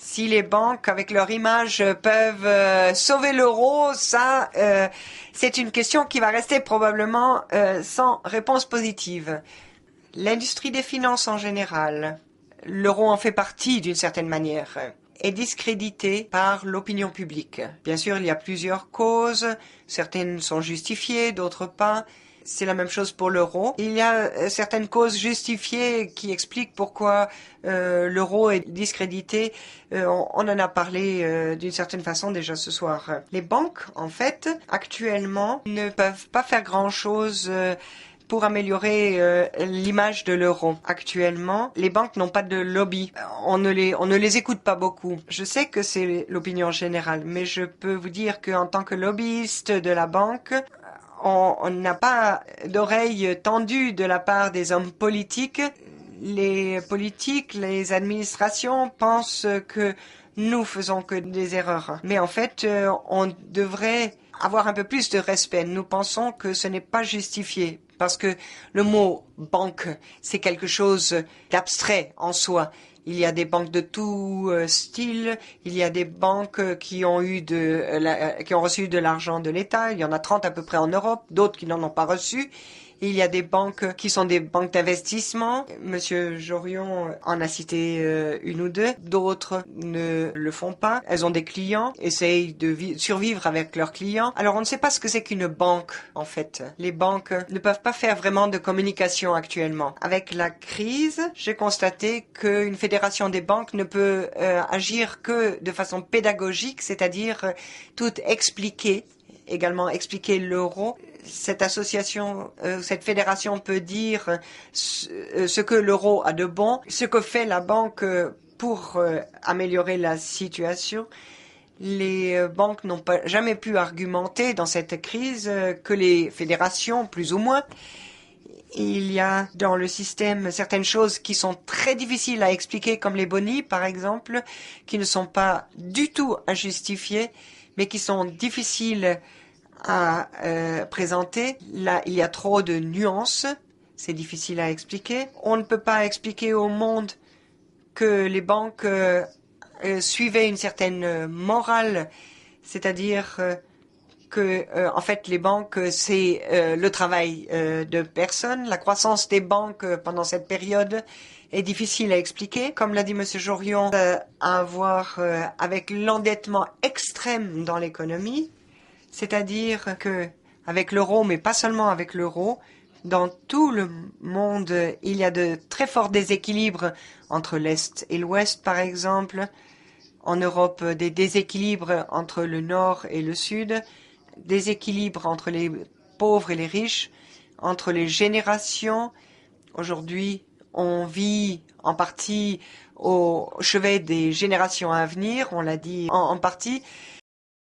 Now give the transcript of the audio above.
Si les banques, avec leur image, peuvent sauver l'euro, ça, c'est une question qui va rester probablement sans réponse positive. L'industrie des finances en général, l'euro en fait partie d'une certaine manière, est discréditée par l'opinion publique. Bien sûr, il y a plusieurs causes, certaines sont justifiées, d'autres pas. C'est la même chose pour l'euro. Il y a certaines causes justifiées qui expliquent pourquoi l'euro est discrédité. On en a parlé d'une certaine façon déjà ce soir. Les banques, en fait, actuellement, ne peuvent pas faire grand-chose pour améliorer l'image de l'euro. Actuellement, les banques n'ont pas de lobby. On ne les écoute pas beaucoup. Je sais que c'est l'opinion générale, mais je peux vous dire qu'en tant que lobbyiste de la banque, on n'a pas d'oreille tendue de la part des hommes politiques. Les politiques, les administrations pensent que nous faisons que des erreurs. Mais en fait, on devrait avoir un peu plus de respect. Nous pensons que ce n'est pas justifié parce que le mot banque, c'est quelque chose d'abstrait en soi. Il y a des banques de tout style. Il y a des banques qui ont qui ont reçu de l'argent de l'État. Il y en a 30 à peu près en Europe, d'autres qui n'en ont pas reçu. Il y a des banques qui sont des banques d'investissement. Monsieur Jorion en a cité une ou deux. D'autres ne le font pas. Elles ont des clients, essayent de survivre avec leurs clients. Alors on ne sait pas ce que c'est qu'une banque, en fait. Les banques ne peuvent pas faire vraiment de communication actuellement. Avec la crise, j'ai constaté qu'une fédération des banques ne peut agir que de façon pédagogique, c'est-à-dire tout expliquer, également expliquer l'euro. Cette association, cette fédération peut dire ce que l'euro a de bon, ce que fait la banque pour améliorer la situation. Les banques n'ont jamais pu argumenter dans cette crise que les fédérations, plus ou moins. Il y a dans le système certaines choses qui sont très difficiles à expliquer, comme les bonis, par exemple, qui ne sont pas du tout injustifiés, mais qui sont difficiles à présenter. Là, il y a trop de nuances. C'est difficile à expliquer. On ne peut pas expliquer au monde que les banques suivaient une certaine morale, c'est-à-dire que, en fait, les banques, c'est le travail de personnes. La croissance des banques pendant cette période est difficile à expliquer. Comme l'a dit Monsieur Jorion, à voir avec l'endettement extrême dans l'économie. C'est-à-dire que avec l'euro, mais pas seulement avec l'euro, dans tout le monde, il y a de très forts déséquilibres entre l'Est et l'Ouest, par exemple. En Europe, des déséquilibres entre le Nord et le Sud, déséquilibres entre les pauvres et les riches, entre les générations. Aujourd'hui, on vit en partie au chevet des générations à venir, on l'a dit en partie.